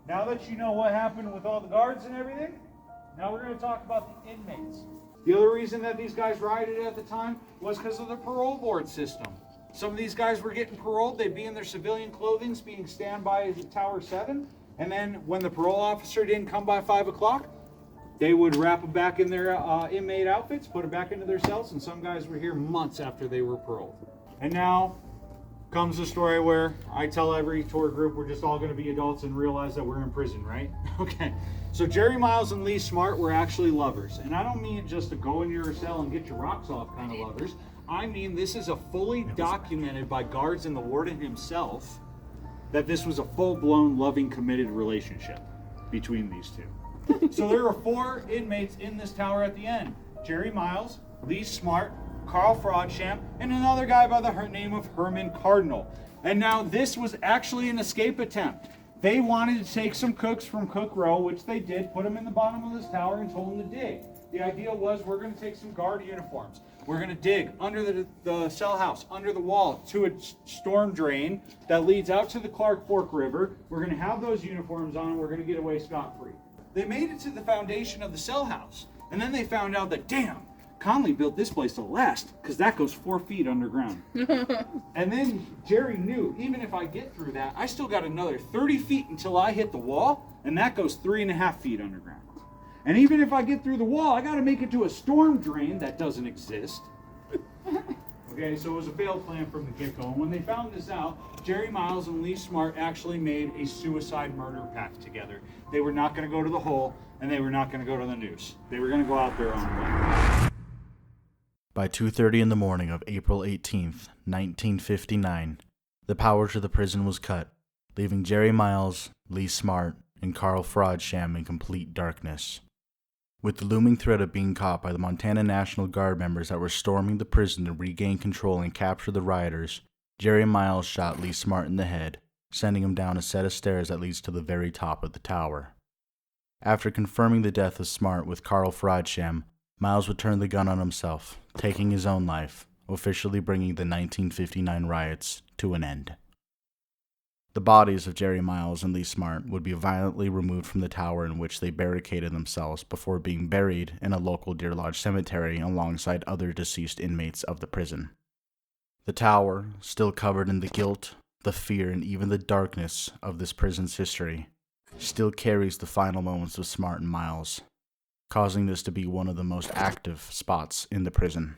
Now that you know what happened with all the guards and everything, now we're going to talk about the inmates. The other reason that these guys rioted at the time was because of the parole board system. Some of these guys were getting paroled. They'd be in their civilian clothing, being standby at Tower 7. And then when the parole officer didn't come by 5 o'clock, they would wrap them back in their inmate outfits, put them back into their cells, and some guys were here months after they were paroled. And now comes the story where I tell every tour group we're just all going to be adults and realize that we're in prison, right? Okay. So Jerry Miles and Lee Smart were actually lovers. And I don't mean just to go in your cell and get your rocks off kind of lovers. I mean this is a fully documented by guards and the warden himself that this was a full-blown, loving, committed relationship between these two. So there were 4 inmates in this tower at the end. Jerry Miles, Lee Smart, Carl Frodsham, and another guy by the name of Herman Cardinal. And now this was actually an escape attempt. They wanted to take some cooks from Cook Row, which they did, put them in the bottom of this tower and told them to dig. The idea was we're going to take some guard uniforms. We're going to dig under the cell house, under the wall, to a storm drain that leads out to the Clark Fork River. We're going to have those uniforms on and we're going to get away scot-free. They made it to the foundation of the cell house. And then they found out that, damn, Conley built this place to last because that goes 4 feet underground. And then Jerry knew, even if I get through that, I still got another 30 feet until I hit the wall, and that goes 3.5 feet underground. And even if I get through the wall, I got to make it to a storm drain that doesn't exist. Okay, so it was a failed plan from the get-go. And when they found this out, Jerry Miles and Lee Smart actually made a suicide murder pact together. They were not going to go to the hole, and they were not going to go to the noose. They were going to go out their own way. By 2:30 in the morning of April 18th, 1959, the power to the prison was cut, leaving Jerry Miles, Lee Smart, and Carl Frodsham in complete darkness. With the looming threat of being caught by the Montana National Guard members that were storming the prison to regain control and capture the rioters, Jerry Miles shot Lee Smart in the head, sending him down a set of stairs that leads to the very top of the tower. After confirming the death of Smart with Carl Frodsham, Miles would turn the gun on himself, taking his own life, officially bringing the 1959 riots to an end. The bodies of Jerry Miles and Lee Smart would be violently removed from the tower in which they barricaded themselves before being buried in a local Deer Lodge cemetery alongside other deceased inmates of the prison. The tower, still covered in the guilt, the fear, and even the darkness of this prison's history, still carries the final moments of Smart and Miles, causing this to be one of the most active spots in the prison.